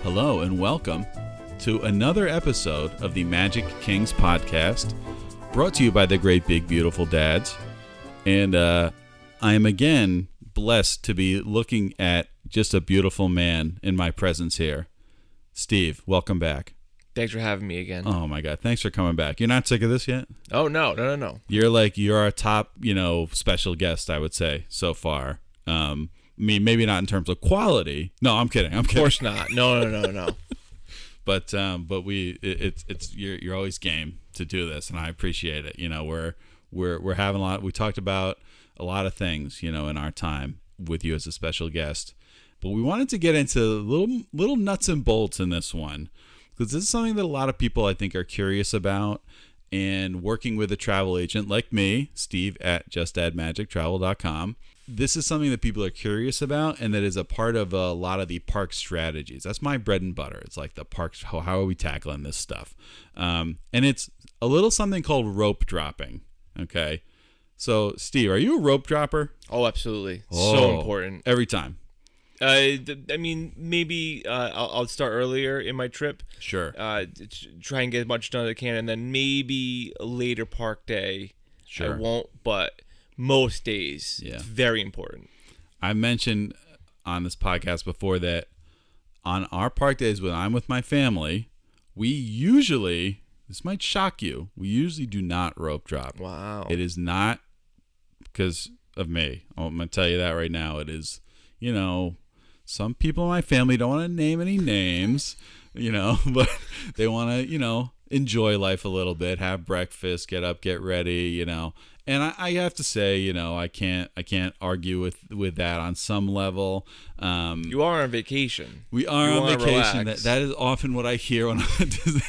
Hello and welcome to another episode of the Magic Kings podcast, brought to you by the Great Big Beautiful Dads. And I am again blessed to be looking at just a beautiful man in my presence here. Steve, welcome back. Thanks for having me again. Oh my God, thanks for coming back. You're not sick of this yet? Oh, no. You're our top, special guest, I would say, so far. Maybe not in terms of quality. No, I'm kidding. Of course not. No. But you're always game to do this, and I appreciate it. We're having a lot. We talked about a lot of things, in our time with you as a special guest. But we wanted to get into little nuts and bolts in this one, because this is something that a lot of people, I think, are curious about. And working with a travel agent like me, Steve at justaddmagictravel.com, this is something that people are curious about, and that is a part of a lot of the park strategies. That's my bread and butter. It's like the parks. How are we tackling this stuff? And it's a little something called rope dropping. Okay, so Steve, are you a rope dropper? Oh, absolutely. So important. Every time. Maybe I'll start earlier in my trip. Sure. Try and get as much done as I can, and then maybe a later park day. Sure. I won't, but most days, yeah, it's very important. I mentioned on this podcast before that on our park days when I'm with my family, we usually, this might shock you, we usually do not rope drop. Wow. It is not because of me. I'm going to tell you that right now. It is, some people in my family don't want to name any names, but they want to, enjoy life a little bit, have breakfast, get up, get ready, And I have to say, I can't argue with that on some level. You are on vacation. We are on vacation. That is often what I hear when I'm Disney.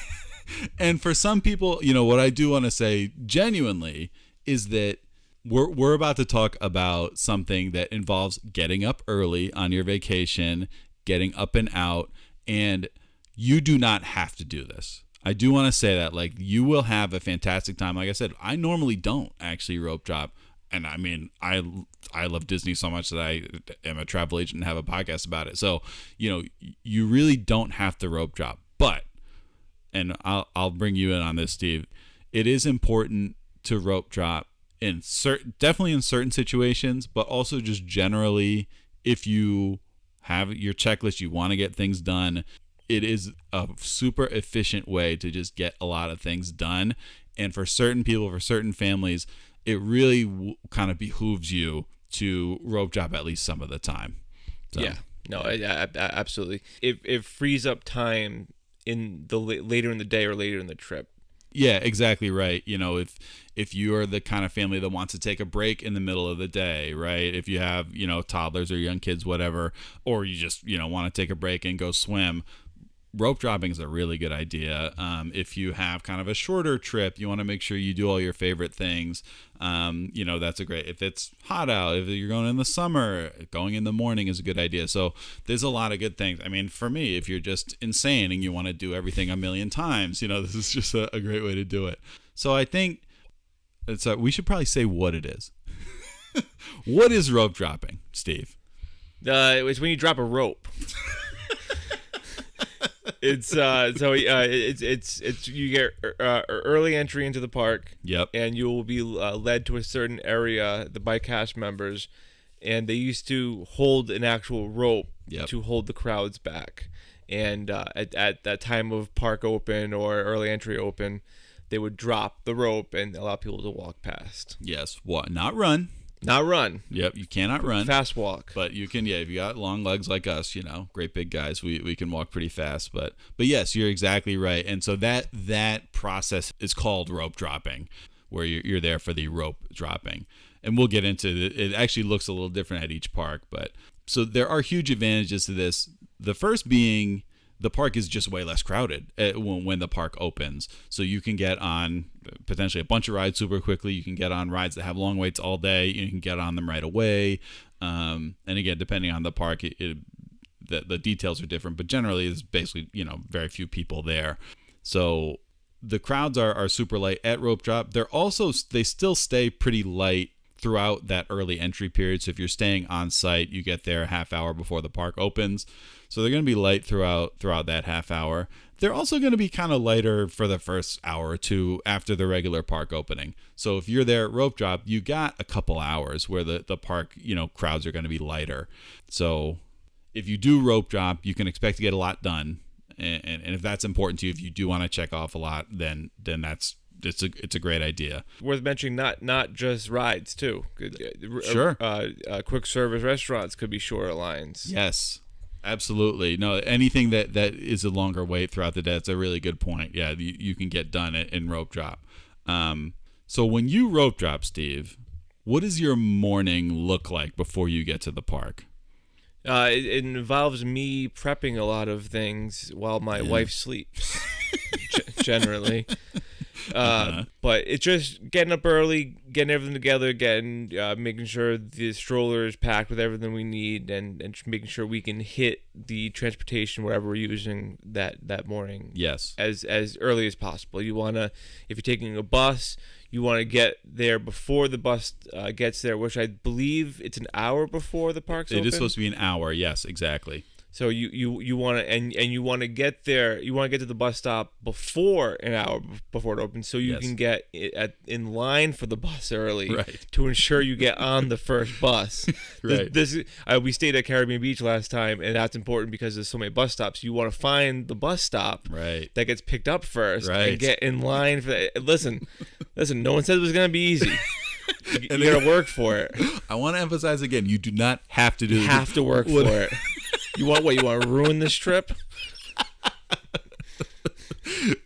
And for some people, what I do want to say genuinely is that we're about to talk about something that involves getting up early on your vacation, getting up and out, and you do not have to do this. I do want to say that, you will have a fantastic time. Like I said, I normally don't actually rope drop. And I love Disney so much that I am a travel agent and have a podcast about it. So, you really don't have to rope drop. But, and I'll bring you in on this, Steve, it is important to rope drop definitely in certain situations, but also just generally if you have your checklist, you want to get things done. It is a super efficient way to just get a lot of things done. And for certain people, for certain families, it really kind of behooves you to rope drop at least some of the time. So. Yeah, no, absolutely. It frees up time in the later in the day or later in the trip. Yeah, exactly right. If you are the kind of family that wants to take a break in the middle of the day, right? If you have, toddlers or young kids, whatever, or you just, want to take a break and go swim, rope dropping is a really good idea. If you have kind of a shorter trip, you want to make sure you do all your favorite things. That's a great, if it's hot out, if you're going in the summer, going in the morning is a good idea. So there's a lot of good things. For me, if you're just insane and you want to do everything a million times, this is just a great way to do it. So I think we should probably say what it is. What is rope dropping, Steve? It's when you drop a rope. It's you get early entry into the park. Yep. And you will be led to a certain area by cast members, and they used to hold an actual rope. Yep. To hold the crowds back. And at that time of park open or early entry open, they would drop the rope and allow people to walk past. Yes. What? Not run. Not run. Yep, you cannot run. Fast walk. But you can, if you got long legs like us, great big guys, we can walk pretty fast. But yes, you're exactly right. And so that process is called rope dropping, where you're there for the rope dropping. And we'll get into it. It actually looks a little different at each park. But so there are huge advantages to this. The first being the park is just way less crowded when the park opens. So you can get on potentially a bunch of rides super quickly. You can get on rides that have long waits all day. You can get on them right away. And again, depending on the park, the details are different. But generally, it's basically, very few people there. So the crowds are super light at rope drop. They still stay pretty light throughout that early entry period. So if you're staying on site, you get there a half hour before the park opens. So they're going to be light throughout that half hour. They're also going to be kind of lighter for the first hour or two after the regular park opening. So if you're there at rope drop, you got a couple hours where the park, crowds are going to be lighter. So if you do rope drop, you can expect to get a lot done. And if that's important to you, if you do want to check off a lot, then it's a great idea. Worth mentioning, not just rides too. Sure. Quick service restaurants could be shorter lines. Yes, absolutely. No, anything that is a longer wait throughout the day. That's a really good point. Yeah, you can get done in rope drop. So when you rope drop, Steve, what does your morning look like before you get to the park? It involves me prepping a lot of things while my wife sleeps, generally. But it's just getting up early, getting everything together, making sure the stroller is packed with everything we need, and just making sure we can hit the transportation wherever we're using that morning. Yes. As early as possible. You wanna, if you're taking a bus, you want to get there before the bus gets there, which I believe it's an hour before the park's open. It is supposed to be an hour. Yes, exactly. So you want to and you want to get there. You want to get to the bus stop before an hour before it opens, so you can get in line for the bus early, right, to ensure you get on the first bus. Right. We stayed at Caribbean Beach last time, and that's important because there's so many bus stops. You want to find the bus stop right that gets picked up first, right, and get in line for that. Listen. No one said it was gonna be easy. You gotta work for it. I want to emphasize again, you do not have to do this. You have to work for it. You want what? You want to ruin this trip?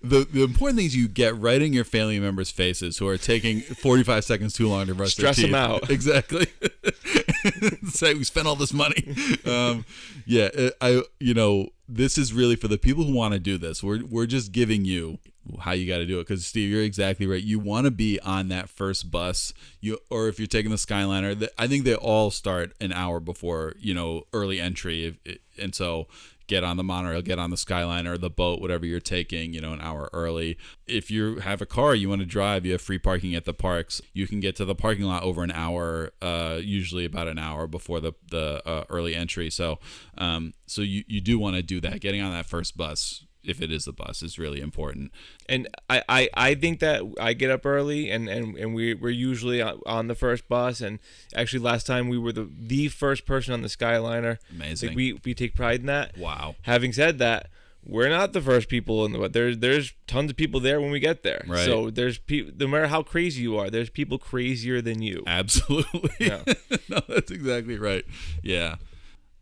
The important thing is you get right in your family members' faces who are taking 45 seconds too long to brush their teeth. Stress them out. Exactly. Say we spent all this money. This is really for the people who want to do this. We're just giving you how you got to do it, because Steve, you're exactly right. You want to be on that first bus, or if you're taking the Skyliner, I think they all start an hour before early entry, and so get on the monorail, get on the Skyliner or the boat, whatever you're taking, an hour early. If you have a car, you want to drive, you have free parking at the parks. You can get to the parking lot over an hour, usually about an hour before the early entry. So you do want to do that. Getting on that first bus, if it is the bus, is really important. And I think that I get up early and we're usually on the first bus, and actually last time we were the first person on the Skyliner. Amazing. Like we take pride in that. Wow. Having said that, we're not the first people in the there's tons of people there when we get there. Right. So there's people, no matter how crazy you are, there's people crazier than you. Absolutely. Yeah. No, that's exactly right. Yeah.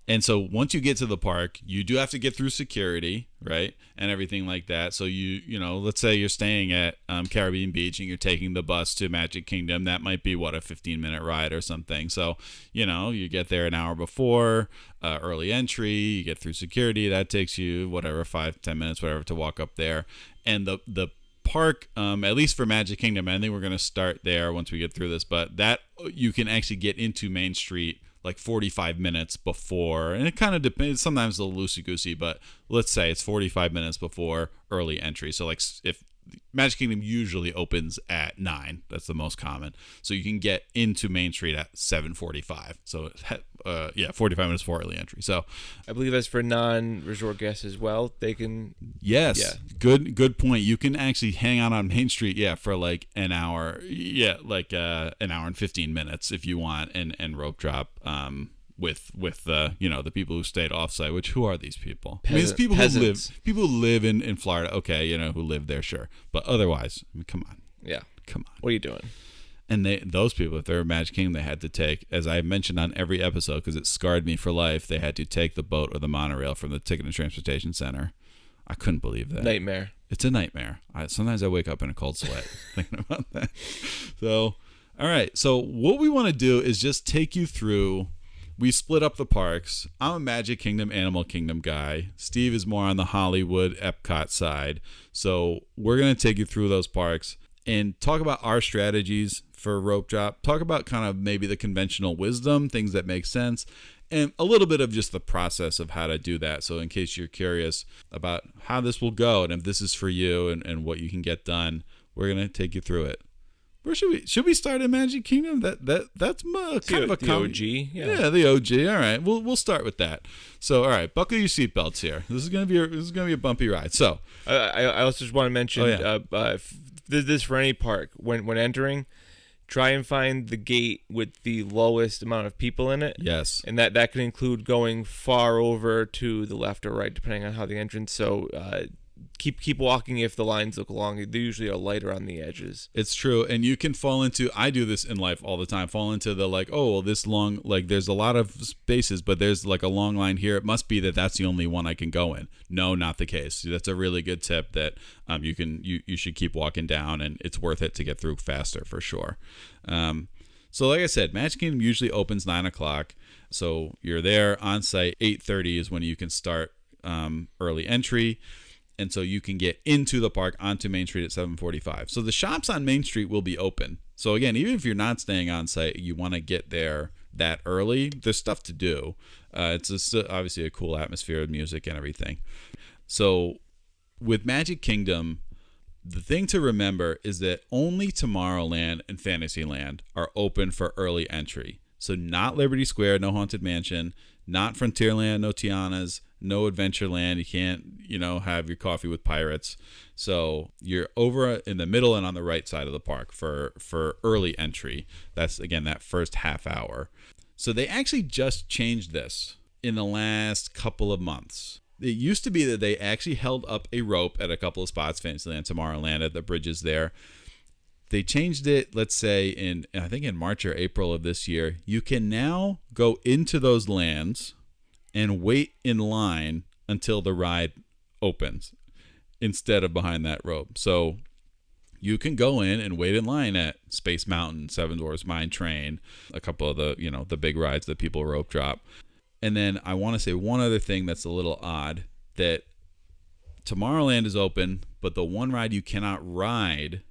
And so once you get to the park, you do have to get through security, right, and everything like that. So let's say you're staying at Caribbean Beach and you're taking the bus to Magic Kingdom. That might be a 15-minute ride or something. So you get there an hour before early entry. You get through security. That takes you 5-10 minutes, whatever, to walk up there. And the park, at least for Magic Kingdom, I think we're going to start there once we get through this. But that you can actually get into Main Street like 45 minutes before, and it kind of depends. Sometimes a little loosey-goosey, but let's say it's 45 minutes before early entry. So like if Magic Kingdom usually opens at 9, that's the most common. So you can get into Main Street at 7:45. So 45 minutes before early entry. So I believe that's for non-resort guests as well. They can. Yes. Yeah. Good point. You can actually hang out on Main Street, for like an hour. Yeah, like an hour and 15 minutes if you want, and rope drop. With the people who stayed offsite, which who are these people? It's people who live in Florida, okay, who live there, sure. But otherwise, come on. Yeah. Come on. What are you doing? And those people, if they're Magic Kingdom, they had to take, as I mentioned on every episode, because it scarred me for life, they had to take the boat or the monorail from the Ticket and Transportation Center. I couldn't believe that. Nightmare. It's a nightmare. Sometimes I wake up in a cold sweat thinking about that. So, all right. So what we want to do is just take you through. We split up the parks. I'm a Magic Kingdom, Animal Kingdom guy. Steve is more on the Hollywood, Epcot side. So we're going to take you through those parks and talk about our strategies for rope drop. Talk about kind of maybe the conventional wisdom, things that make sense, and a little bit of just the process of how to do that. So in case you're curious about how this will go and if this is for you and what you can get done, we're going to take you through it. Where should we start in Magic Kingdom? That's kind of a the OG. Yeah, the OG. All right, we'll start with that. So, all right, buckle your seatbelts here. This is gonna be a bumpy ride. So, I also just want to mention this for any park when entering. Try and find the gate with the lowest amount of people in it. Yes, and that can include going far over to the left or right, depending on how the entrance. So keep walking if the lines look long. They usually are lighter on the edges. It's true, and you can fall into. I do this in life all the time. Fall into the like, oh, well, this long, like there's a lot of spaces, but there's like a long line here. It must be that's the only one I can go in. No, not the case. That's a really good tip that you should keep walking down, and it's worth it to get through faster for sure. So like I said, Magic Kingdom usually opens 9:00, so you're there on site. 8:30 is when you can start early entry. And so you can get into the park onto Main Street at 7:45. So the shops on Main Street will be open. So again, even if you're not staying on site, you want to get there that early. There's stuff to do. It's obviously a cool atmosphere of music and everything. So with Magic Kingdom, the thing to remember is that only Tomorrowland and Fantasyland are open for early entry. So not Liberty Square, no Haunted Mansion, not Frontierland, no Tiana's, no Adventureland. You can't, have your coffee with pirates. So you're over in the middle and on the right side of the park for early entry. That's, again, that first half hour. So they actually just changed this in the last couple of months. It used to be that they actually held up a rope at a couple of spots, Fantasyland, Tomorrowland, at the bridges there. They changed it, let's say, in March or April of this year. You can now go into those lands and wait in line until the ride opens instead of behind that rope. So you can go in and wait in line at Space Mountain, Seven Dwarfs Mine Train, a couple of the big rides that people rope drop. And then I want to say one other thing that's a little odd, that Tomorrowland is open, but the one ride you cannot ride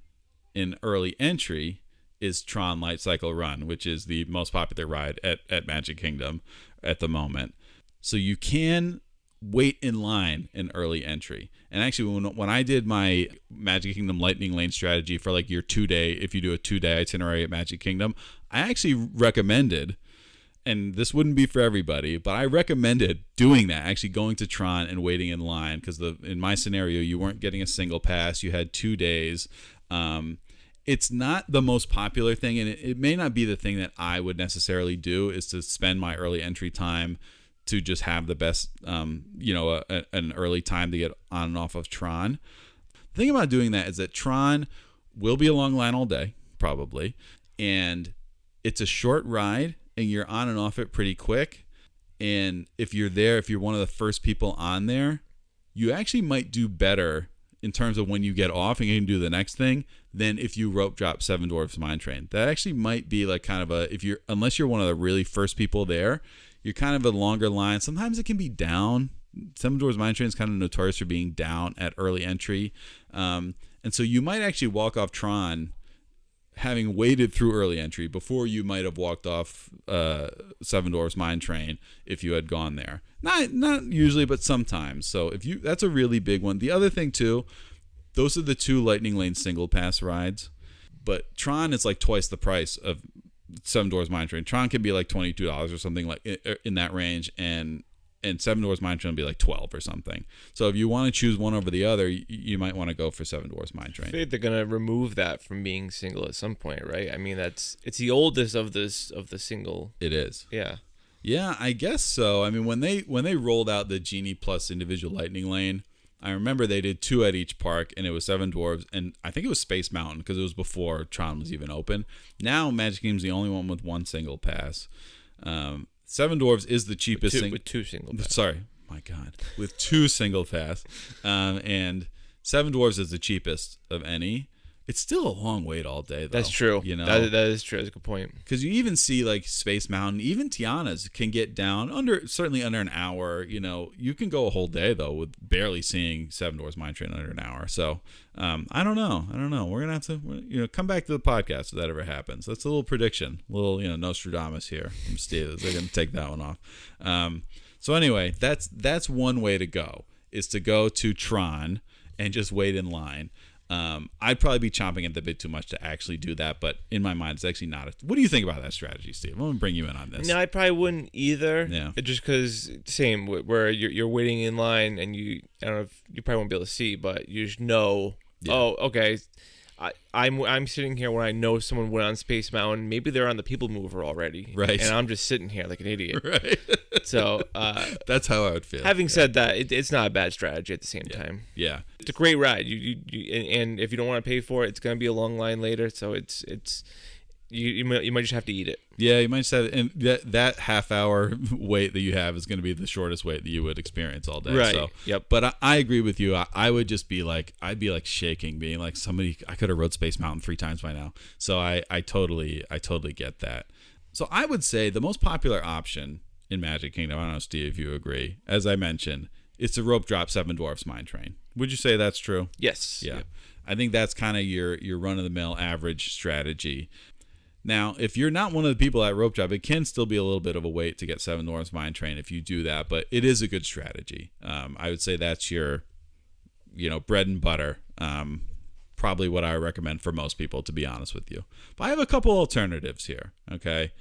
in early entry is Tron Light Cycle Run, which is the most popular ride at Magic Kingdom at the moment. So you can wait in line in early entry. And actually, when I did my Magic Kingdom Lightning Lane strategy for like your 2-day, if you do a 2-day itinerary at Magic Kingdom, I actually recommended, and this wouldn't be for everybody, but I recommended doing that, actually going to Tron and waiting in line, because in my scenario, you weren't getting a single pass. You had 2 days. It's not the most popular thing, and it may not be the thing that I would necessarily do, is to spend my early entry time to just have the best, an early time to get on and off of Tron. The thing about doing that is that Tron will be a long line all day, probably, and it's a short ride, and you're on and off it pretty quick. And if you're one of the first people on there, you actually might do better in terms of when you get off and you can do the next thing than if you rope drop Seven Dwarfs Mine Train. That actually might be like kind of unless you're one of the really first people there, you're kind of a longer line. Sometimes it can be down. Seven Dwarfs Mine Train is kind of notorious for being down at early entry. And so you might actually walk off Tron having waited through early entry before you might have walked off Seven Dwarfs Mine Train if you had gone there. Not usually, but sometimes. So that's a really big one. The other thing too, those are the 2 Lightning Lane single pass rides, but Tron is like twice the price of Seven Dwarfs Mine Train. Tron can be like $22 or something like in that range, and Seven Dwarfs Mine Train will be like $12 or something. So if you want to choose one over the other, you might want to go for Seven Dwarfs Mine Train. I think they're gonna remove that from being single at some point, right? I mean, it's the oldest of the single. It is. Yeah. Yeah, I guess so. I mean, when they rolled out the Genie Plus individual Lightning Lane, I remember they did 2 at each park, and it was Seven Dwarfs, and I think it was Space Mountain because it was before Tron was even open. Now Magic Kingdom's the only one with 1 single pass. Seven Dwarfs is the cheapest with 2 single pass. Sorry, my God, with 2 single pass, and Seven Dwarfs is the cheapest of any. It's still a long wait all day, though. That's true. That is true. That's a good point. Because you even see like Space Mountain, even Tiana's can get down certainly under an hour. You can go a whole day though with barely seeing Seven Dwarfs Mine Train under an hour. So I don't know. We're gonna have to come back to the podcast if that ever happens. That's a little prediction, Nostradamus here from Steve. They're gonna take that one off. So anyway, that's one way to go, is to go to Tron and just wait in line. I'd probably be chomping at the bit too much to actually do that, but in my mind, it's actually not. What do you think about that strategy, Steve? I'm going to bring you in on this. No, I probably wouldn't either. Yeah. Just because, same, where you're waiting in line and I don't know if you probably won't be able to see, but you just know, oh, okay, I'm sitting here when I know someone went on Space Mountain. Maybe they're on the People Mover already. Right. And I'm just sitting here like an idiot. Right. So that's how I would feel. Having said that, it's not a bad strategy at the same time. Yeah. It's a great ride. And if you don't want to pay for it, it's going to be a long line later. So you might just have to eat it. Yeah, you might just have, and that half hour wait that you have is going to be the shortest wait that you would experience all day. Right. So, yep. But I agree with you. I would just be like, I'd be like shaking, being like, I could have rode Space Mountain 3 times by now. So I totally get that. So I would say the most popular option in Magic Kingdom, I don't know, Steve, if you agree, as I mentioned, it's the rope drop Seven Dwarfs Mine Train. Would you say that's true? Yes. Yeah. Yep. I think that's kind of your run of the mill average strategy. Now, if you're not one of the people at rope drop, it can still be a little bit of a wait to get Seven Dwarfs Mine Train if you do that, but it is a good strategy. I would say that's your, bread and butter. Probably what I recommend for most people, to be honest with you. But I have a couple alternatives here. Okay,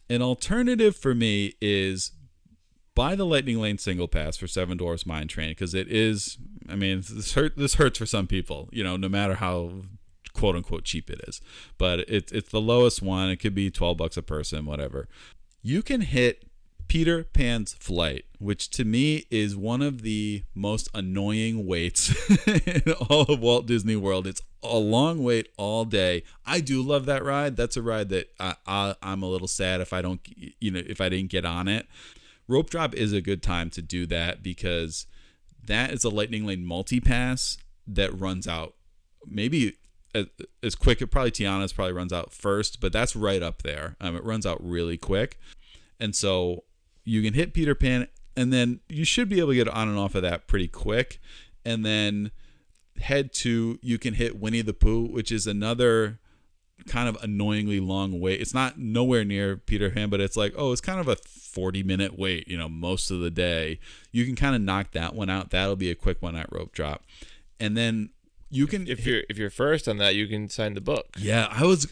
an alternative for me is buy the Lightning Lane single pass for Seven Dwarfs Mine Train, because it is. I mean, this hurts for some people. No matter how quote unquote cheap it is, but it's the lowest one. It could be $12 a person, whatever. You can hit Peter Pan's Flight, which to me is one of the most annoying waits in all of Walt Disney World. It's a long wait all day. I do love that ride. That's a ride that I'm a little sad if I don't, if I didn't get on it. Rope drop is a good time to do that, because that is a Lightning Lane multi-pass that runs out maybe as quick. Tiana's probably runs out first, but that's right up there. It runs out really quick. And so you can hit Peter Pan, and then you should be able to get on and off of that pretty quick. And then you can hit Winnie the Pooh, which is another kind of annoyingly long wait. It's not nowhere near Peter Pan, but it's like, it's kind of a 40-minute wait, most of the day. You can kind of knock that one out. That'll be a quick one at rope drop. And then you can, if you're first on that, you can sign the book. Yeah,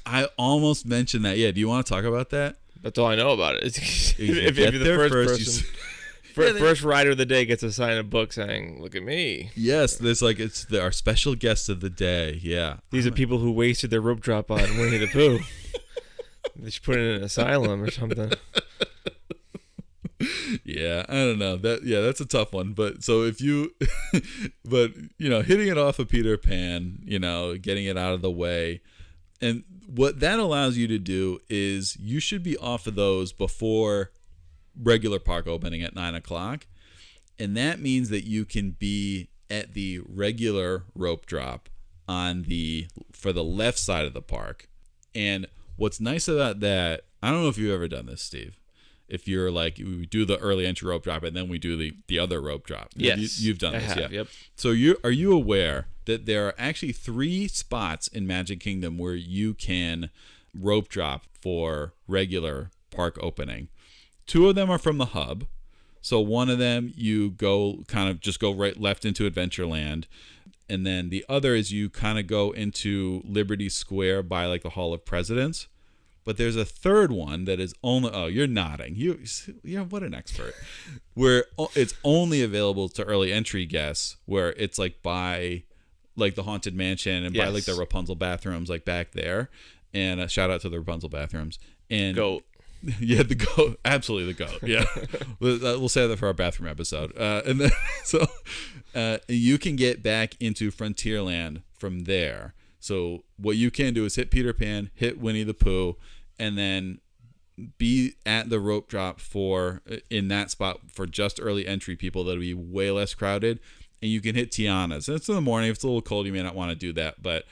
I almost mentioned that. Yeah, do you want to talk about that? That's all I know about it. if you're the first person, first rider of the day gets to sign a book saying, "Look at me." Yes, there's it's our special guest of the day. Yeah, these are people who wasted their rope drop on Winnie the Pooh. They should put it in an asylum or something. Yeah, I don't know. That's a tough one. But so if you, hitting it off of Peter Pan, getting it out of the way, and what that allows you to do is you should be off of those before regular park opening at 9:00, and that means that you can be at the regular rope drop for the left side of the park. And what's nice about that, I don't know if you've ever done this, Steve. If you're like, we do the early entry rope drop and then we do the other rope drop. Yes, you've done this. I have, yeah. Yep. So are you aware that there are actually 3 spots in Magic Kingdom where you can rope drop for regular park opening? 2 of them are from the hub. So one of them you go right left into Adventureland, and then the other is you kind of go into Liberty Square by the Hall of Presidents. But there's a third one that is only, you're nodding. What an expert. Where it's only available to early entry guests, where it's by the Haunted Mansion and by the Rapunzel bathrooms back there. And a shout out to the Rapunzel bathrooms. And Goat. Yeah, the goat. Absolutely the goat. Yeah. We'll say that for our bathroom episode. And then you can get back into Frontierland from there. So what you can do is hit Peter Pan, hit Winnie the Pooh, and then be at the rope drop in that spot for just early entry people. That'll be way less crowded. And you can hit Tiana's. It's in the morning. If it's a little cold, you may not want to do that, but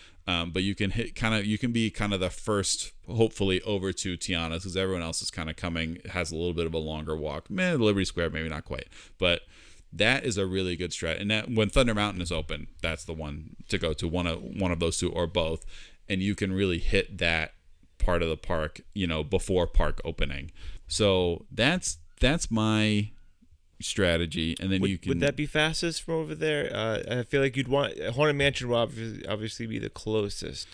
you can be kind of the first, hopefully, over to Tiana's, because everyone else is kind of has a little bit of a longer walk. Liberty Square, maybe not quite, but that is a really good strat. And that, when Thunder Mountain is open, that's the one to go to, one of those 2 or both, and you can really hit that part of the park, before park opening. So that's my strategy, and then you can. Would that be fastest from over there? I feel like you'd want Haunted Mansion will obviously be the closest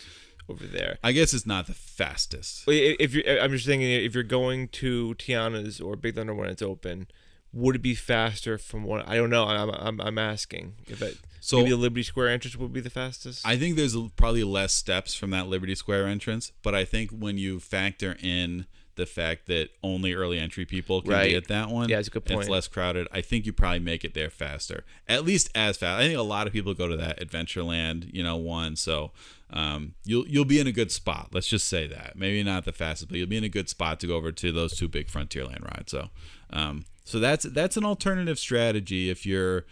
over there. I guess it's not the fastest. I'm just thinking if you're going to Tiana's or Big Thunder when it's open, would it be faster from one? I don't know. I'm asking if it. So maybe the Liberty Square entrance would be the fastest. I think there's probably less steps from that Liberty Square entrance, but I think when you factor in the fact that only early entry people can get that one, yeah, it's a good point. It's less crowded. I think you probably make it there faster, at least as fast. I think a lot of people go to that Adventureland, one. So you'll be in a good spot. Let's just say that. Maybe not the fastest, but you'll be in a good spot to go over to those two big Frontierland rides. So that's an alternative strategy if you're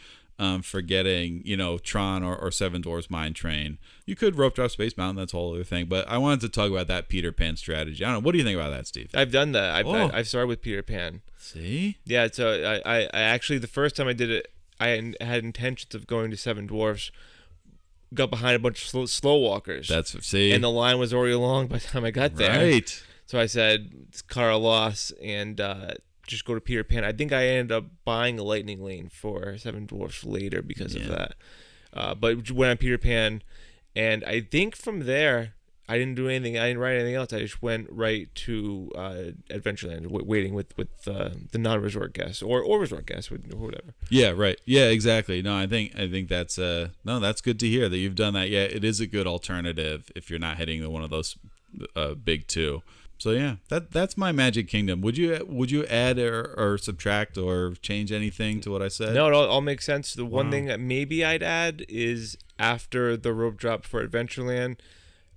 forgetting, Tron or Seven Dwarfs Mine Train. You could rope drop Space Mountain. That's a whole other thing. But I wanted to talk about that Peter Pan strategy. I don't know. What do you think about that, Steve? I've done that. I've started with Peter Pan. See? Yeah. So I actually, the first time I did it, I had intentions of going to Seven Dwarfs. Got behind a bunch of slow walkers. And the line was already long by the time I got there. Right. So I said, it's car a loss, and just go to Peter Pan. I think I ended up buying a Lightning Lane for Seven Dwarfs later because of that. But went on Peter Pan, and I think from there I didn't do anything. I didn't ride anything else. I just went right to Adventureland, waiting with the non-resort guests or resort guests or whatever. Yeah, right. Yeah, exactly. No, I think that's that's good to hear that you've done that. Yeah, it is a good alternative if you're not hitting one of those big two. So yeah, that's my Magic Kingdom. Would you add or subtract or change anything to what I said? No, it all makes sense. The one thing that maybe I'd add is after the rope drop for Adventureland,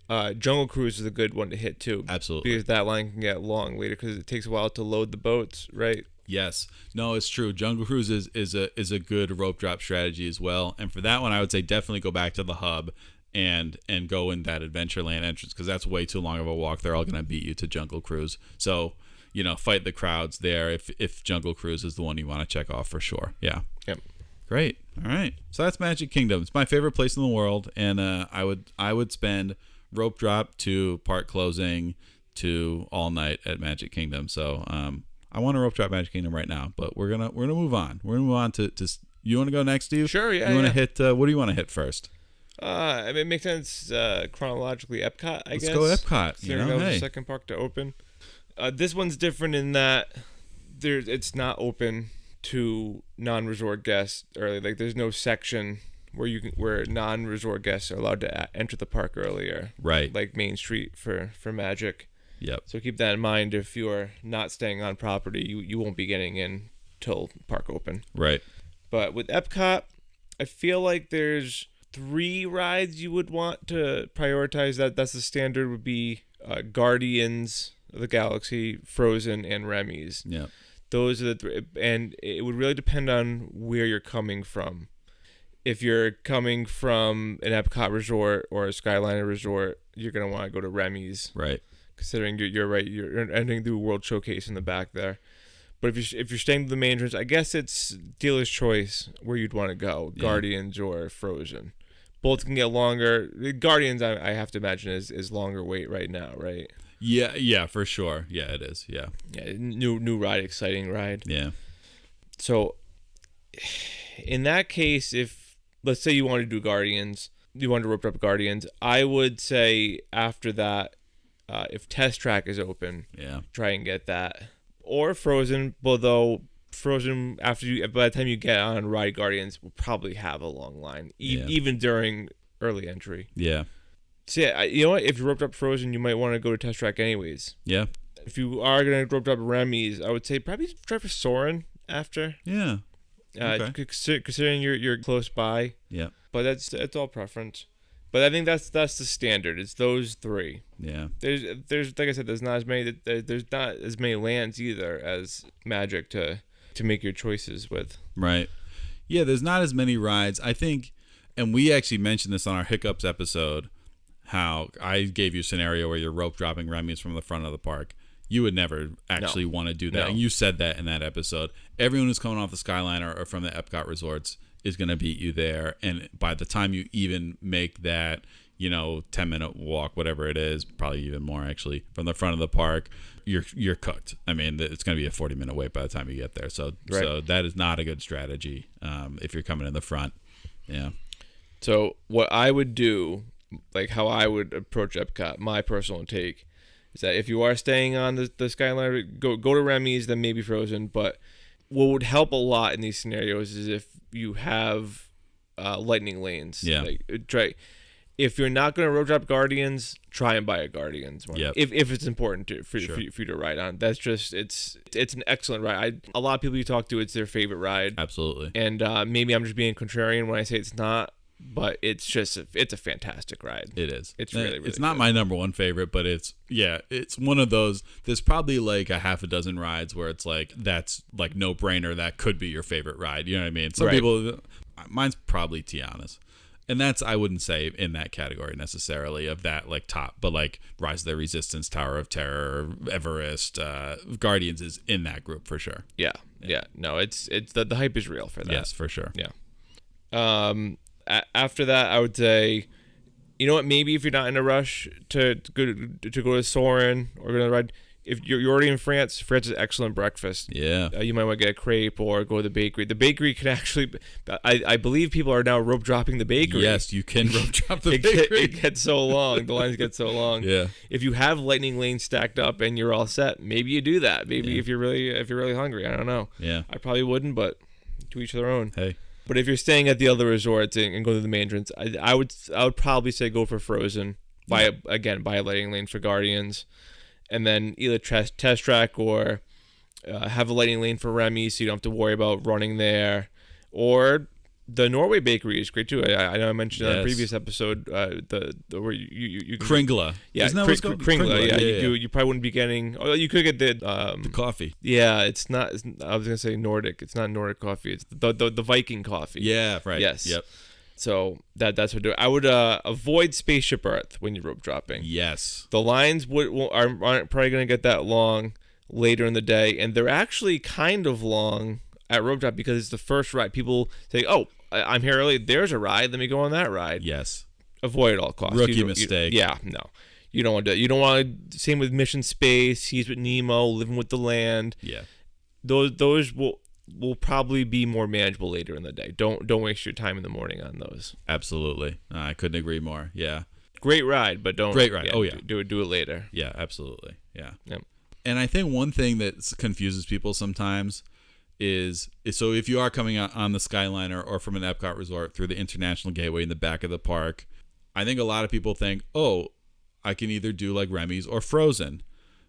Jungle Cruise is a good one to hit too. Absolutely, because that line can get long later because it takes a while to load the boats, right? Yes. No, it's true. Jungle Cruise is a good rope drop strategy as well. And for that one, I would say definitely go back to the hub and go in that Adventureland entrance because that's way too long of a walk. They're all going to beat you to Jungle Cruise. So, fight the crowds there if Jungle Cruise is the one you want to check off for sure. Yeah. Yep. Great. All right. So that's Magic Kingdom. It's my favorite place in the world, and I would spend rope drop to park closing to all night at Magic Kingdom. So I want to rope drop Magic Kingdom right now, but we're gonna move on. We're gonna move on to you want to go next, Steve? Sure. Yeah. You want to hit? What do you want to hit first? It makes sense chronologically. Epcot, I guess. Let's go Epcot. That was the second park to open. This one's different in that it's not open to non-resort guests early. Like there's no section where non-resort guests are allowed to enter the park earlier. Right. Like Main Street for Magic. Yep. So keep that in mind. If you're not staying on property, you won't be getting in till park open. Right. But with Epcot, I feel like there's 3 rides you would want to prioritize. That's the standard would be Guardians of the Galaxy, Frozen, and Remy's. Yeah. Those are the 3, and it would really depend on where you're coming from. If you're coming from an Epcot resort or a Skyliner resort, you're gonna want to go to Remy's. Right. Considering you're right, you're entering through World Showcase in the back there. But if you're staying to the main entrance, I guess it's dealer's choice where you'd want to go, Guardians or Frozen. Both can get longer. Guardians, I have to imagine, is longer wait right now, right? Yeah, for sure. Yeah, it is. Yeah. Yeah, new ride, exciting ride. Yeah. So, in that case, if let's say you want to do Guardians, you want to rope up Guardians, I would say after that, if Test Track is open, try and get that, or Frozen. Although Frozen, by the time you get on Ride Guardians, will probably have a long line, even during early entry. Yeah. So yeah, you know what? If you roped up Frozen, you might want to go to Test Track anyways. Yeah. If you are gonna rope up Remy's, I would say probably try for Soarin' after. Yeah. Okay. Considering you're close by. Yeah. But that's all preference. But I think that's the standard. It's those 3. Yeah. There's like I said, there's not as many lands either as Magic to make your choices with. Right. Yeah, there's not as many rides. I think, and we actually mentioned this on our Hiccups episode, how I gave you a scenario where you're rope dropping Remy's from the front of the park. You would never actually want to do that. No. And you said that in that episode. Everyone who's coming off the Skyliner or from the Epcot resorts is going to beat you there. And by the time you even make that, 10-minute walk, whatever it is, probably even more actually, from the front of the park, you're cooked. I mean, it's going to be a 40-minute wait by the time you get there. So that is not a good strategy if you're coming in the front. Yeah. So what I would do, like how I would approach Epcot, my personal take, is that if you are staying on the Skyliner, go to Remy's, then maybe Frozen. But what would help a lot in these scenarios is if you have lightning lanes. Yeah. Like, try. If you're not going to road drop Guardians, try and buy a Guardians one. Yep. If it's important for Sure. you to ride on. That's just it's an excellent ride. A lot of people you talk to, it's their favorite ride. Absolutely. And maybe I'm just being contrarian when I say it's not, but it's a fantastic ride. It is. It's really it's not good. my number one favorite, but it's one of those. There's probably like a half a dozen rides where it's like that's like no brainer. That could be your favorite ride. You know what I mean? Some Right. people, mine's probably Tiana's. And that's, I wouldn't say in that category necessarily of that like top, but like Rise of the Resistance, Tower of Terror, Everest, Guardians is in that group for sure. Yeah. No, it's the hype is real for that. Yes, for sure. Yeah. After that, I would say, you know what? Maybe if you're not in a rush to go to Soarin' or go to the ride, if you're already in France, France is excellent breakfast. Yeah. You might want to get a crepe or go to the bakery. The bakery can actually, I believe people are now rope dropping the bakery. Yes, you can rope drop the bakery. It gets so long. The lines get so long. Yeah. If you have lightning lanes stacked up and you're all set, maybe you do that. Maybe if you're really hungry, I don't know. Yeah. I probably wouldn't, but to each their own. Hey. But if you're staying at the other resorts and go to the main entrance, I would probably say go for Frozen. Buy a lightning lane for Guardians, and then either test track or have a lightning lane for Remy, so you don't have to worry about running there. Or the Norway Bakery is great too. I know I mentioned on a previous episode the where you Kringla. Yeah, Isn't that what's called? Kringla. Yeah, you probably wouldn't be getting. Oh, you could get the coffee. Yeah, it's not. I was gonna say Nordic. It's not Nordic coffee. It's the Viking coffee. Yeah, right. Yes. Yep. So that's what I do. I would avoid Spaceship Earth when you're rope dropping. Yes. The lines aren't probably going to get that long later in the day, and they're actually kind of long at rope drop because it's the first ride. People say, "Oh, I'm here early. There's a ride. Let me go on that ride." Yes. Avoid at all costs. Rookie mistake. Yeah, no. You don't want to. You don't want to. Same with Mission Space. He's with Nemo, living with the land. Yeah. Those will probably be more manageable later in the day. Don't waste your time in the morning on those. Absolutely. I couldn't agree more. Yeah. Great ride, but don't. Great ride. Yeah. Do it later. Yeah, absolutely. Yeah. Yep. And I think one thing that confuses people sometimes is so if you are coming out on the Skyliner or from an Epcot resort through the International Gateway in the back of the park, I think a lot of people think, oh, I can either do like Remy's or Frozen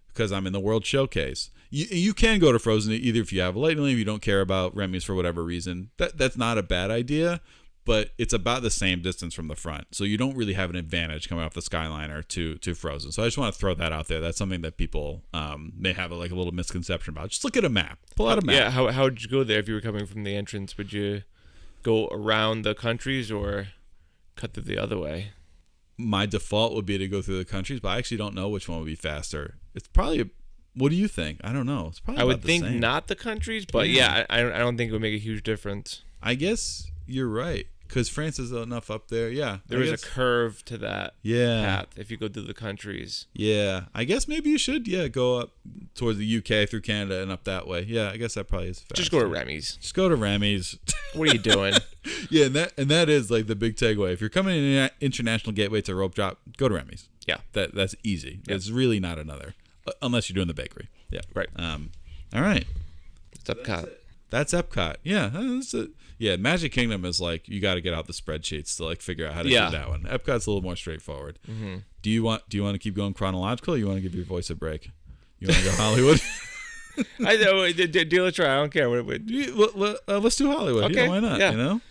because I'm in the World Showcase. You can go to Frozen either if you have a lightning lane, if you don't care about Remy's for whatever reason. That's not a bad idea, but it's about the same distance from the front. So you don't really have an advantage coming off the Skyliner to Frozen. So I just want to throw that out there. That's something that people may have a little misconception about. Just look at a map. Pull out a map. Yeah, how would you go there if you were coming from the entrance? Would you go around the countries or cut through the other way? My default would be to go through the countries, but I actually don't know which one would be faster. It's probably what do you think? I don't know. It's probably I about would the think same. not the countries, but yeah, I don't think it would make a huge difference. I guess you're right because France is enough up there. Yeah, There is a curve to that yeah path if you go through the countries. Yeah, I guess maybe you should go up towards the UK through Canada and up that way. Yeah, I guess that probably is faster. Just go to Remy's. Just go to Remy's. What are you doing? Yeah, and that is like the big takeaway. If you're coming in an International Gateway to rope drop, go to Remy's. Yeah, that's easy. Yeah. It's really not another unless you're doing the bakery. Yeah, right. All right. It's Epcot. That's Epcot. Yeah, yeah. Magic Kingdom is like you got to get out the spreadsheets to like figure out how to do that one. Epcot's a little more straightforward. Mm-hmm. Do you want to keep going chronological? Or you want to give your voice a break? You want to go Hollywood? I know. Deal a try. I don't care. Let's do Hollywood. Okay. Yeah, why not? Yeah. You know.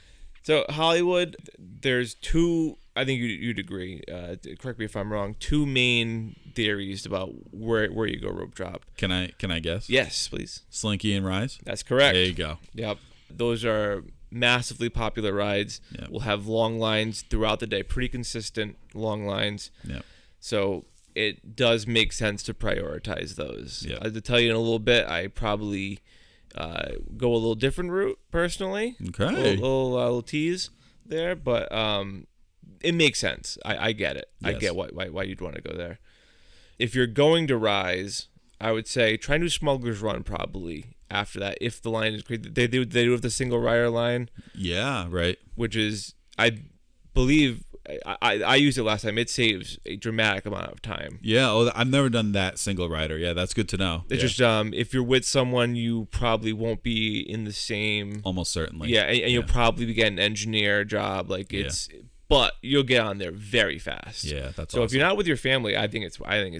So Hollywood, there's two. I think you'd agree. Correct me if I'm wrong. Two main theories about where you go rope drop. Can I guess? Yes, please. Slinky and Rise. That's correct. There you go. Yep. Those are massively popular rides. Yep. We'll have long lines throughout the day. Pretty consistent long lines. Yep. So it does make sense to prioritize those. Yep. To tell you in a little bit, I probably go a little different route personally. Okay. A little tease there, but it makes sense. I get it. Yes. I get why you'd want to go there. If you're going to Rise, I would say try and do Smuggler's Run probably after that. If the line is great, they do have the single rider line. Yeah, right. Which is, I believe, I used it last time. It saves a dramatic amount of time. Yeah, I've never done that single rider. Yeah, that's good to know. It's just if you're with someone, you probably won't be in the same. Almost certainly. Yeah, and you'll probably be getting an engineer job. Like it's, but you'll get on there very fast. Yeah, that's so. awesome. If you're not with your family, I think it's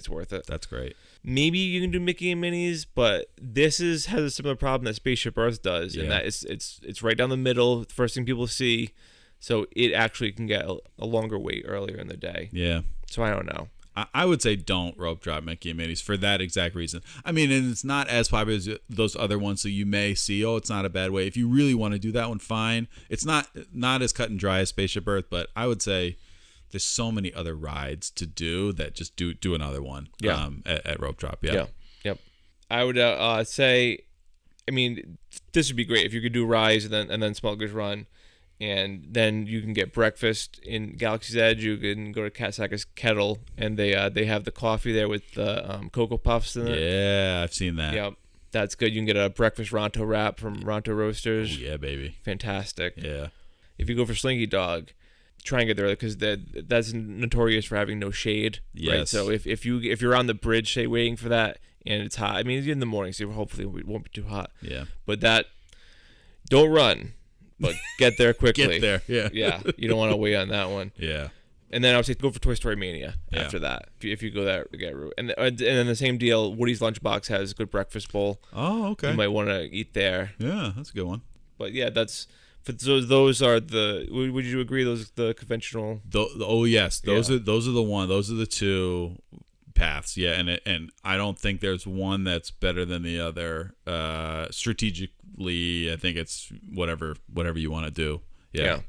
worth it. That's great. Maybe you can do Mickey and Minnie's, but this has a similar problem that Spaceship Earth does, in that it's right down the middle, the first thing people see. So it actually can get a longer wait earlier in the day. Yeah. So I don't know. I would say don't rope drop Mickey and Minnie's for that exact reason. I mean, and it's not as popular as those other ones, so you may see, it's not a bad way. If you really want to do that one, fine. It's not as cut and dry as Spaceship Earth, but I would say there's so many other rides to do that just do another one. Yeah. At rope drop. Yeah. Yeah. Yep. I would say, I mean, this would be great if you could do Rise and then Smuggler's Run. And then you can get breakfast in Galaxy's Edge. You can go to Katsaka's Kettle, and they have the coffee there with the Cocoa Puffs in it. Yeah, I've seen that. Yep, that's good. You can get a breakfast Ronto wrap from Ronto Roasters. Oh, yeah, baby. Fantastic. Yeah. If you go for Slinky Dog, try and get there because that's notorious for having no shade. Yes. Right? So if you're on the bridge, say waiting for that, and it's hot. I mean, it's in the morning, so hopefully it won't be too hot. Yeah. But don't run. But get there quickly. Get there, yeah. Yeah, you don't want to wait on that one. Yeah. And then I would say go for Toy Story Mania after that, if you go that route. And then the same deal, Woody's Lunchbox has a good breakfast bowl. Oh, okay. You might want to eat there. Yeah, that's a good one. But yeah, those are the. Would you agree? Those the conventional. Yes, those are the one. Those are the two paths. Yeah, and I don't think there's one that's better than the other. Strategically, I think it's whatever you want to do. Yeah.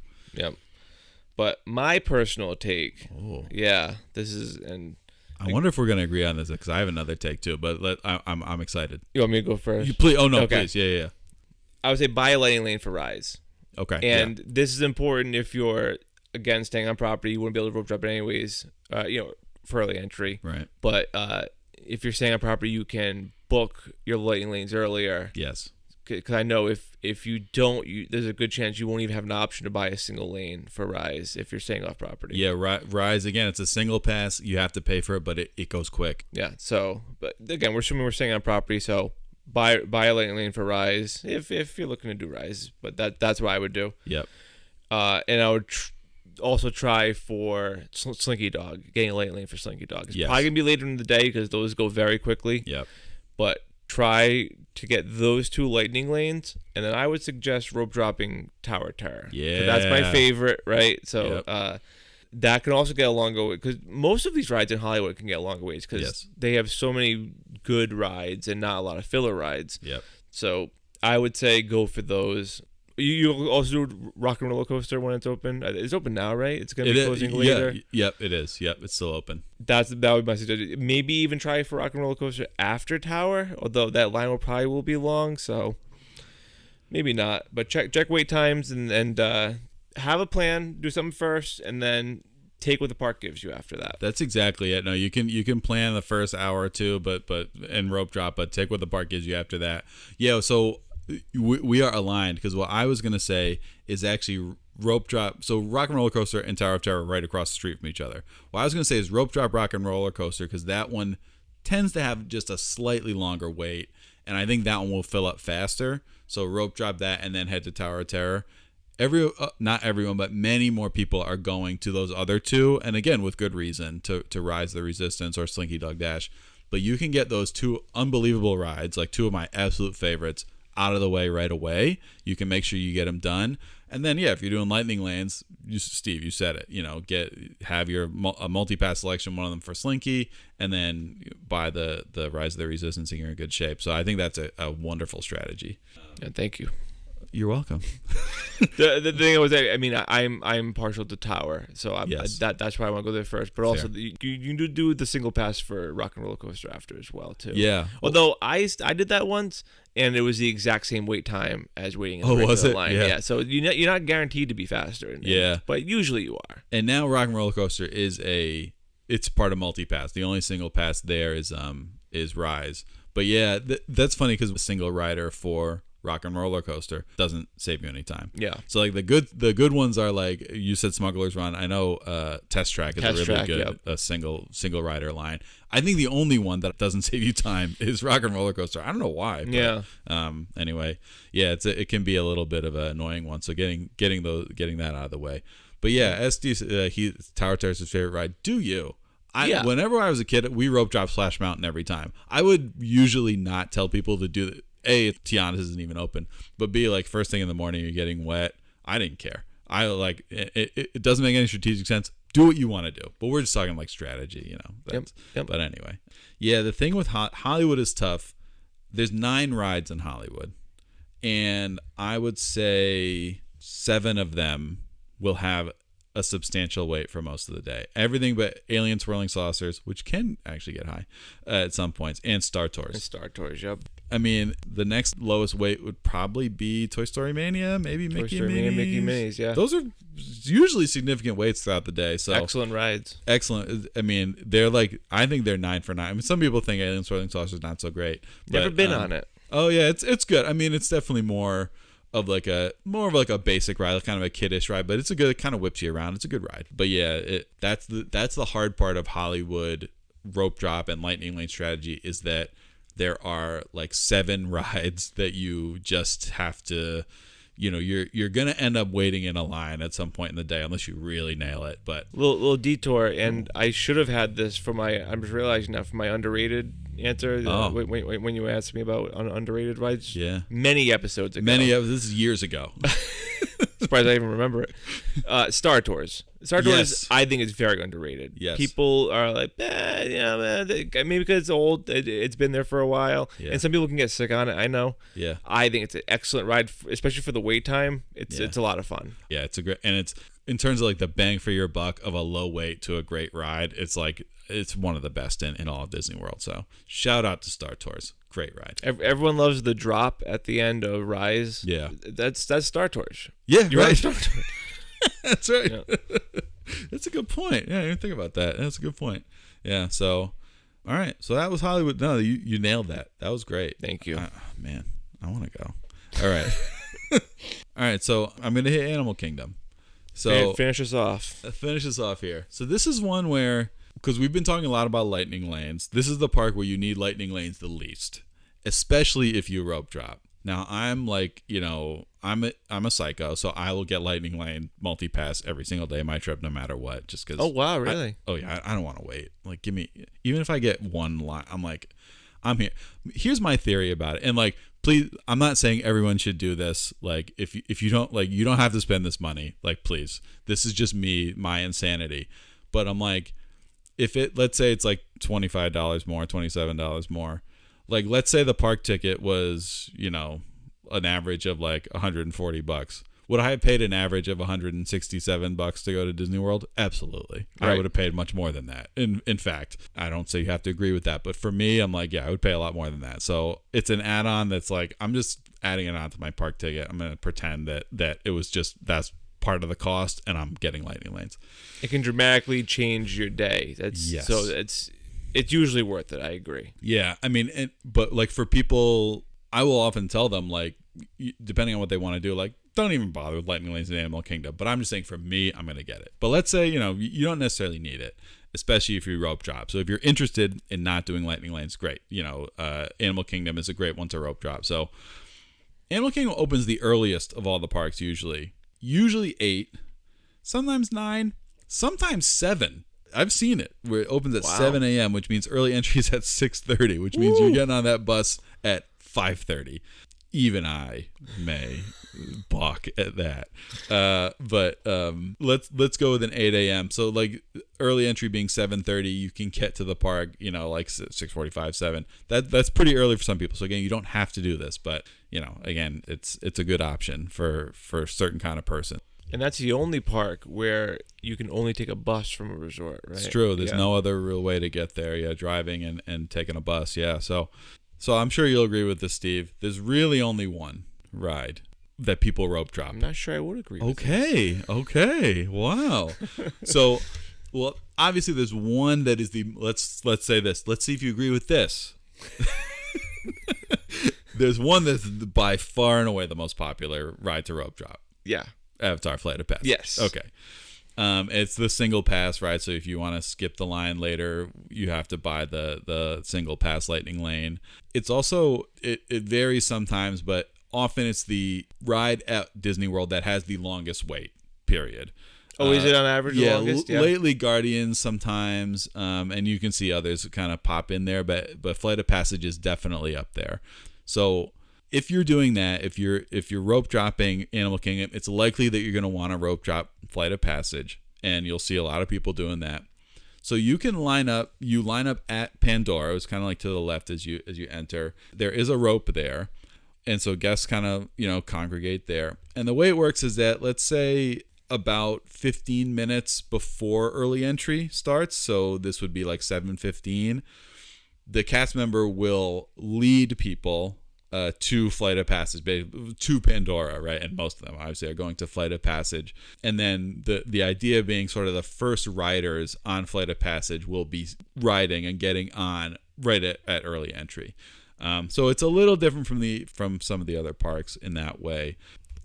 But my personal take. Oh. Yeah, this is I wonder if we're gonna agree on this because I have another take too. But I'm excited. You want me to go first? You please. Oh no, okay. please. Yeah. I would say buy a lighting lane for Rise. Okay. And this is important if you're again staying on property. You wouldn't be able to rope drop it anyways. For early entry. Right. But if you're staying on property, you can book your lighting lanes earlier. Yes. Because I know if you don't, there's a good chance you won't even have an option to buy a single lane for Rise if you're staying off property. Yeah, Rise, again, it's a single pass. You have to pay for it, but it goes quick. Yeah, so, but again, we're assuming we're staying on property, so buy a lighting lane for Rise if you're looking to do Rise. But that's what I would do. Yep. And I would also try for Slinky Dog, getting a lighting lane for Slinky Dog. It's probably going to be later in the day because those go very quickly. Yep. But try to get those two lightning lanes, and then I would suggest rope dropping Tower Terror. Yeah, that's my favorite, right? So that can also get a longer way because most of these rides in Hollywood can get longer ways because they have so many good rides and not a lot of filler rides. Yep. So I would say go for those. You also do Rock and Roller Coaster when it's open. It's open now, right? It's going to be closing later. Yep, it is. Yep, it's still open. That would be my suggestion. Maybe even try for Rock and Roller Coaster after Tower, although that line will be long, so maybe not. But check wait times and have a plan. Do something first, and then take what the park gives you after that. That's exactly it. No, you can plan the first hour or two, but and rope drop, but take what the park gives you after that. Yeah. So we are aligned because what I was gonna say is actually rope drop. So Rock and Roller Coaster and Tower of Terror are right across the street from each other. What I was gonna say is rope drop Rock and Roller Coaster because that one tends to have just a slightly longer wait, and I think that one will fill up faster. So rope drop that and then head to Tower of Terror. Not everyone, but many more people are going to those other two, and again with good reason to Rise the Resistance or Slinky Dog Dash. But you can get those two unbelievable rides, like two of my absolute favorites, out of the way right away. You can make sure you get them done, and then if you're doing lightning lanes, Steve, you said it. Have your a multi-pass selection, one of them for Slinky, and then buy the Rise of the Resistance, and you're in good shape. So I think that's a wonderful strategy. Yeah, thank you. You're welcome. The thing was, I mean, I'm partial to Tower, so Yes. That's why I want to go there first. But also, you do the single pass for Rock and Roller Coaster after as well too. Yeah. Although I did that once, and it was the exact same wait time as waiting in the was regular it? line. Yeah. So you're not guaranteed to be faster. Yeah. But usually you are. And now Rock and Roller Coaster it's part of multi-pass. The only single pass there is Rise. But yeah, that's funny because a single rider for Rock and Roller Coaster doesn't save you any time. Yeah. So like the good ones are like you said, Smuggler's Run. I know Test Track is a really good a single rider line. I think the only one that doesn't save you time is Rock and Roller Coaster. I don't know why. But, yeah. Anyway, yeah, it can be a little bit of an annoying one. So getting that out of the way. But yeah, SD Tower Terrace's favorite ride. Do you? Whenever I was a kid, we rope drop Splash Mountain every time. I would usually not tell people to do A, Tiana's isn't even open, but B, like first thing in the morning you're getting wet. I didn't care. I like it doesn't make any strategic sense. Do what you want to do. But we're just talking like strategy, you know. Yep. But anyway, yeah, the thing with Hollywood is tough. There's 9 rides in Hollywood, and I would say 7 of them will have a substantial wait for most of the day. Everything but Alien Swirling Saucers, which can actually get high at some points, and Star Tours. Yep. I mean, the next lowest wait would probably be Toy Story Mania, maybe Mickey Minis, yeah. Those are usually significant waits throughout the day. So excellent rides. Excellent. I mean, they're like, I think they're 9 for 9. I mean, some people think Alien Swirling Saucer is not so great. Never been on it. Oh yeah, it's good. I mean, it's definitely more of like a basic ride, kind of a kiddish ride, but it kind of whips you around. It's a good ride. But yeah, that's the hard part of Hollywood rope drop and lightning lane strategy is that there are like 7 rides that you just have to, you know, you're gonna end up waiting in a line at some point in the day unless you really nail it. But little detour, and I should have had this for my. I'm just realizing now for my underrated answer. When you asked me about underrated rides, many episodes ago. This is years ago. Surprised I even remember it. Star Tours. Star Tours, I think, is very underrated. Yes. People are like, maybe because it's old, it's been there for a while, and some people can get sick on it. I know. Yeah. I think it's an excellent ride, especially for the wait time. It's a lot of fun. Yeah, it's a great, and it's in terms of like the bang for your buck of a low wait to a great ride. It's like it's one of the best in all of Disney World. So shout out to Star Tours. Great ride. Everyone loves the drop at the end of Rise. Yeah. That's Star Tours. Yeah, you're right. Star Tours. That's right. Yeah. That's a good point. Yeah, I didn't think about that. That's a good point. Yeah. So, all right. So that was Hollywood. No, you nailed that. That was great. Thank you. Man, I want to go. All right. All right. So I'm gonna hit Animal Kingdom. So finish us off. Finish us off here. So this is one where, because we've been talking a lot about lightning lanes, this is the park where you need lightning lanes the least, especially if you rope drop. Now I'm like, you know, I'm a psycho, so I will get lightning lane multi-pass every single day of my trip, no matter what, just because. Oh wow, really? I don't want to wait. Like, give me, even if I get one line, I'm like, I'm here. Here's my theory about it, and like, please, I'm not saying everyone should do this. Like, if you don't, like, you don't have to spend this money. Like, please, this is just my insanity. But I'm like, let's say it's like $25 more, $27 more. Like, let's say the park ticket was, you know, an average of like $140. Would I have paid an average of $167 to go to Disney World? Absolutely. Right. I would have paid much more than that. In fact, I don't say you have to agree with that, but for me, I'm like, yeah, I would pay a lot more than that. So it's an add-on that's like, I'm just adding it onto my park ticket. I'm going to pretend that it was just, that's part of the cost, and I'm getting lightning lanes. It can dramatically change your day. Yes. So it's usually worth it. I agree. Yeah. I mean, but like for people, I will often tell them, like, depending on what they want to do, like, don't even bother with lightning lanes in Animal Kingdom. But I'm just saying, for me, I'm going to get it. But let's say, you know, you don't necessarily need it, especially if you rope drop. So if you're interested in not doing lightning lanes, great. You know, Animal Kingdom is a great one to rope drop. So Animal Kingdom opens the earliest of all the parks usually 8, sometimes 9, sometimes 7. I've seen it where it opens at 7 a.m., which means early entry is at 6:30, which means you're getting on that bus at 5:30. even I may balk at that. But let's go with an 8 a.m. So like early entry being 7:30, you can get to the park, like 6:45, 7. That's pretty early for some people. So again, you don't have to do this, but again, it's a good option for a certain kind of person. And that's the only park where you can only take a bus from a resort, right? It's true. There's no other real way to get there. Yeah, driving and taking a bus. Yeah. So I'm sure you'll agree with this, Steve. There's really only one ride that people rope drop. I'm not sure I would agree with this. Okay. Wow. So, well, obviously there's one that is let's say this. Let's see if you agree with this. There's one that's by far and away the most popular ride to rope drop. Yeah. Avatar Flight of Passage. Yes. Okay. It's the single pass ride. So if you want to skip the line later, you have to buy the single pass lightning lane. It's also it varies sometimes, but often it's the ride at Disney World that has the longest wait. Period. Oh, is it on average the longest? Yeah. Lately Guardians sometimes, and you can see others kind of pop in there, but Flight of Passage is definitely up there. So if you're doing that, if you're rope dropping Animal Kingdom, it's likely that you're going to want to rope drop Flight of Passage, and you'll see a lot of people doing that. So you can line up at Pandora. It's kind of like to the left as you enter. There is a rope there, and so guests kind of congregate there. And the way it works is that, let's say about 15 minutes before early entry starts, so this would be like 7:15, the cast member will lead people to Flight of Passage, to Pandora, right? And most of them obviously are going to Flight of Passage. And then the idea being sort of the first riders on Flight of Passage will be riding and getting on right at early entry. So it's a little different from some of the other parks in that way.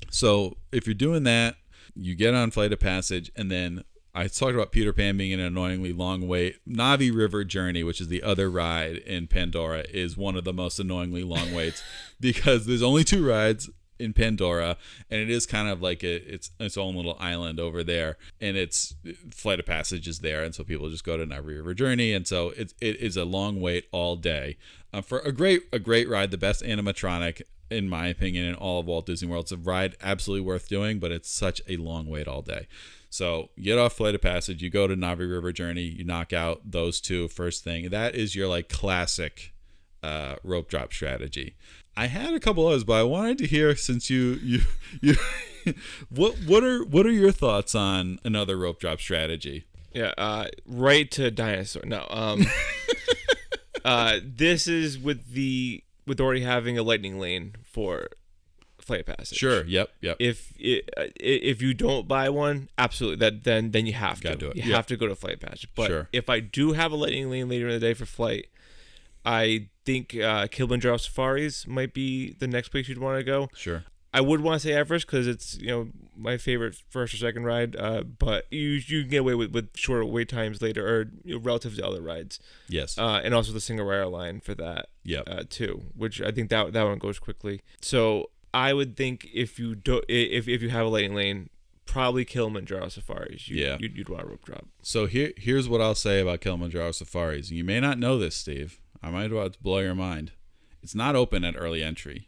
So if you're doing that, you get on Flight of Passage, and then I talked about Peter Pan being an annoyingly long wait. Navi River Journey, which is the other ride in Pandora, is one of the most annoyingly long waits because there's only 2 rides in Pandora, and it is kind of like its own little island over there, and it's Flight of Passage is there, and so people just go to Navi River Journey, and so it is a long wait all day for a great ride, the best animatronic in my opinion in all of Walt Disney World. It's a ride absolutely worth doing, but it's such a long wait all day. So you get off Flight of Passage, you go to Navi River Journey, you knock out those 2 first thing. That is your like classic rope drop strategy. I had a couple others, but I wanted to hear, since you what are your thoughts on another rope drop strategy? Yeah, right to dinosaur. No, this is with already having a lightning lane for Flight of Passage. Sure. Yep. If you don't buy one, absolutely, then you have to. Do it. You have to go to Flight of Passage. But if I do have a lightning lane later in the day for Flight, I think Kilimanjaro Safaris might be the next place you'd want to go. Sure. I would want to say Everest because it's my favorite first or second ride, but you can get away with shorter wait times later, or relative to other rides. Yes. And also the single rider line for that. Yep. Too, which I think that one goes quickly. So I would think if you have a lightning lane, probably Kilimanjaro Safaris. You'd want to rope drop. So here's what I'll say about Kilimanjaro Safaris. You may not know this, Steve. I might about to blow your mind. It's not open at early entry.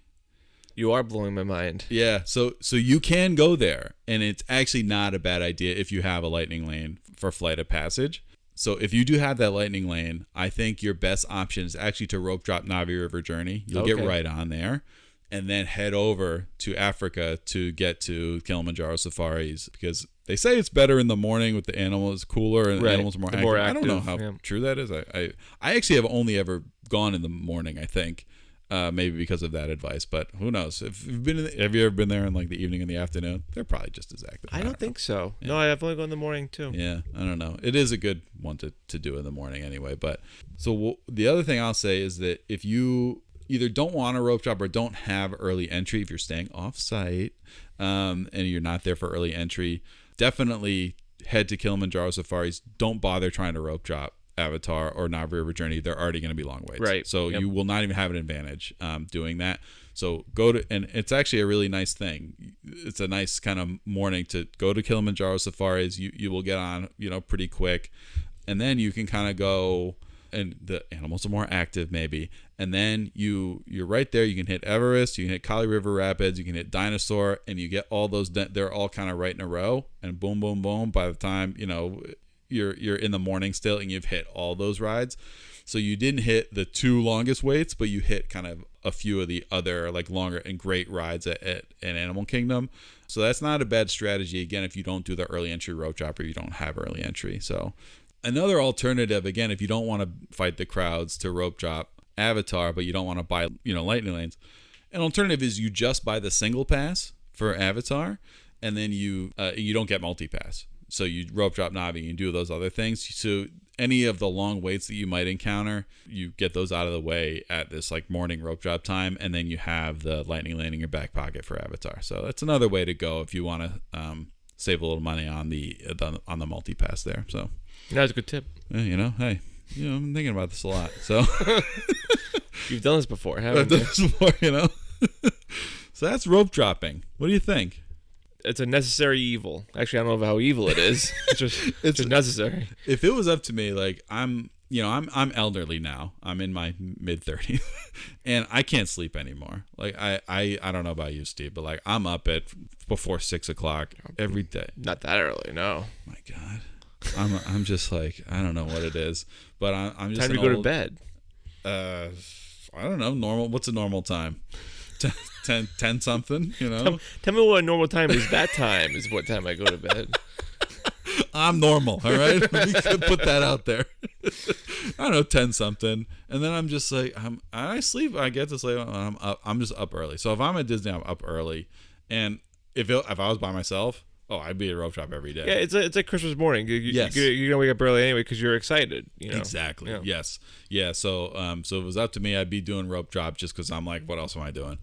You are blowing my mind. Yeah, so you can go there, and it's actually not a bad idea if you have a lightning lane for Flight of Passage. So if you do have that lightning lane, I think your best option is actually to rope drop Navi River Journey. You'll get right on there, and then head over to Africa to get to Kilimanjaro Safaris, because they say it's better in the morning with the animals, cooler, and animals are more active. I don't know how true that is. I actually have only ever gone in the morning, I think. Maybe because of that advice, but who knows? Have you ever been there in like the evening and the afternoon? They're probably just as active. I don't think so. Yeah. No, I've only gone in the morning too. Yeah, I don't know. It is a good one to do in the morning anyway. But so the other thing I'll say is that if you either don't want a rope drop or don't have early entry, if you're staying off site and you're not there for early entry, definitely head to Kilimanjaro Safaris. Don't bother trying to rope drop Avatar or Navi River Journey. They're already going to be long waits, right? So you will not even have an advantage doing that. So go to, and it's actually a really nice thing. It's a nice kind of morning to go to Kilimanjaro Safaris. You will get on pretty quick, and then you can kind of go and the animals are more active maybe. And then you're right there. You can hit Everest, you can hit Kali River Rapids, you can hit Dinosaur, and you get all those. They're all kind of right in a row, and boom, boom, boom. By the time you're in the morning still, and you've hit all those rides. So you didn't hit the 2 longest waits, but you hit kind of a few of the other like longer and great rides at Animal Kingdom. So that's not a bad strategy. Again, if you don't do the early entry rope drop or you don't have early entry. So another alternative, again, if you don't want to fight the crowds to rope drop Avatar, but you don't want to buy lightning lanes, an alternative is you just buy the single pass for Avatar, and then you don't get multi-pass. So you rope drop Na'vi and do those other things. So any of the long waits that you might encounter, you get those out of the way at this like morning rope drop time, and then you have the lightning lane in your back pocket for Avatar. So that's another way to go if you want to save a little money on the multi pass there. So that's a good tip. Hey, I'm thinking about this a lot. So you've done this before, haven't you? I've done this before, So that's rope dropping. What do you think? It's a necessary evil. Actually, I don't know how evil it is. It's just necessary. If it was up to me, like I'm elderly now. I'm in my mid-30s, and I can't sleep anymore. Like I don't know about you, Steve, but like I'm up at before 6 o'clock every day. Not that early, no. My God, I'm just like I don't know what it is, but I'm just time to go to bed. I don't know. Normal. What's a normal time? 10 something, Tell me what a normal time is. That time is what time I go to bed. I'm normal, all right? We could put that out there. I don't know, 10 something. And then I'm just like, I sleep. I get to sleep. I'm just up early. So if I'm at Disney, I'm up early. And if I was by myself, I'd be at rope drop every day. Yeah, it's like Christmas morning. Yes. You're gonna wake up early anyway because you're excited. Exactly. Yeah. Yes. Yeah. So if it was up to me, I'd be doing rope drop just because I'm like, what else am I doing?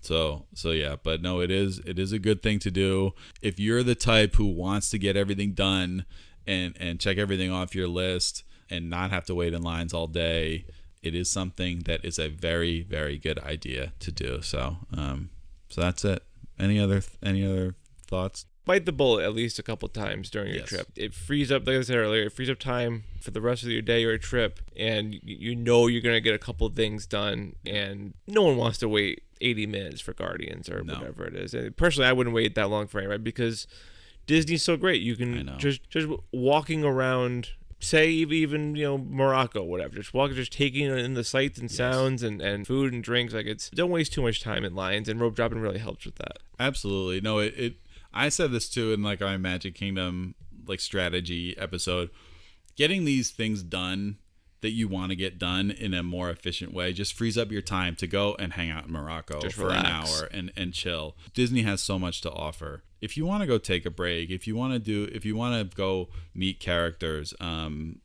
So yeah. But no, it is a good thing to do if you're the type who wants to get everything done and check everything off your list and not have to wait in lines all day. It is something that is a very, very good idea to do. So that's it. Any other thoughts? Bite the bullet at least a couple times during your trip. It frees up, like I said earlier, it frees up time for the rest of your day or trip, and you're going to get a couple things done, and no one wants to wait 80 minutes for Guardians or whatever it is. And personally, I wouldn't wait that long for anybody because Disney's so great. You can just walking around, say even Morocco, whatever, just taking in the sights and sounds and food and drinks. Like don't waste too much time in lines, and rope dropping really helps with that. Absolutely. No, I said this too in like our Magic Kingdom like strategy episode. Getting these things done that you want to get done in a more efficient way just frees up your time to go and hang out in Morocco for an hour and chill. Disney has so much to offer. If you want to go take a break, if you want to go meet characters,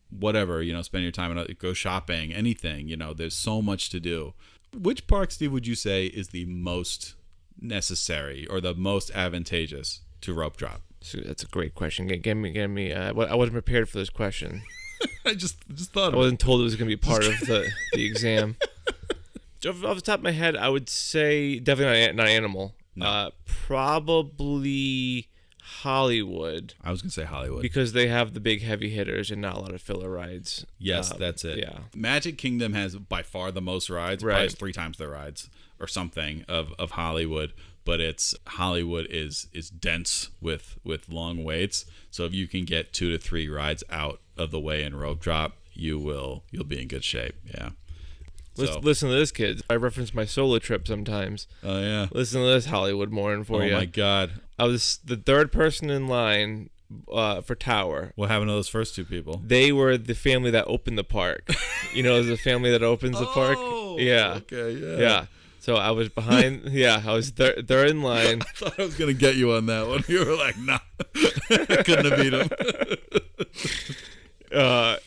whatever, spend your time and go shopping, anything, there's so much to do. Which park, Steve, would you say is the most necessary or the most advantageous to rope drop? So that's a great question. Give me. I wasn't prepared for this question. I just thought I wasn't told it was going to be part of the exam. Off the top of my head, I would say definitely not Animal. No. Probably Hollywood. I was going to say Hollywood because they have the big heavy hitters and not a lot of filler rides. Yes, that's it. Yeah, Magic Kingdom has by far the most rides. Right. Probably has 3 times the rides or something of Hollywood. But Hollywood is dense with long waits. So if you can get 2 to 3 rides out of the way in rope drop, you'll be in good shape. Yeah. Listen to this, kids. I reference my solo trip sometimes. Oh yeah. Listen to this Hollywood morning for you. Oh my God. I was the 3rd person in line for Tower. What happened to those first 2 people? They were the family that opened the park. The family that opens the park. Yeah. Okay. Yeah. Yeah. So I was behind. Yeah, I was third in line. I thought I was gonna get you on that one. You were like, nah, I couldn't have beat him.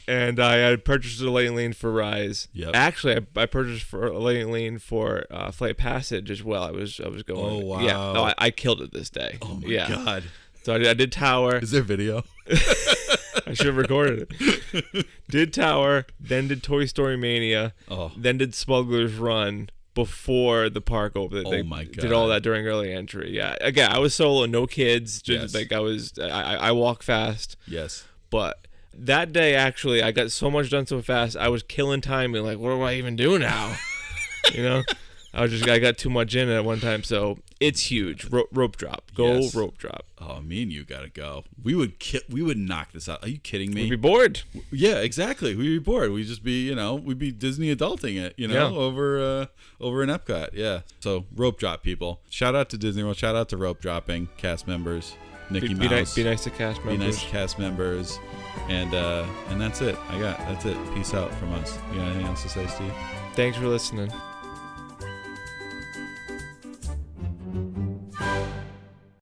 And I had purchased a lightning lane for Rise. Yep. Actually, I purchased for a lightning lane for Flight Passage as well. I was going. Oh wow! Yeah, no, I killed it this day. Oh my God! So I did Tower. Is there video? I should have recorded it. Did Tower, then did Toy Story Mania, then did Smuggler's Run before the park opened. Oh my God! Did all that during early entry. Yeah. Again, I was solo, no kids. Just like I walk fast. Yes. But That day, actually, I got so much done so fast, I was killing time and like, what do I even do now? You know? I got too much in at one time, so it's huge. Rope drop. Go rope drop. Oh, me and you gotta go. We would knock this out. Are you kidding me? We'd be bored. Yeah, exactly. We'd be bored. We'd just be, we'd be Disney adulting it, over in Epcot. Yeah. So rope drop, people. Shout out to Disney World. Shout out to rope dropping cast members. Mickey Mouse. Be nice to cast members. Be nice to cast members. And that's it. That's it. Peace out from us. You got anything else to say, Steve? Thanks for listening.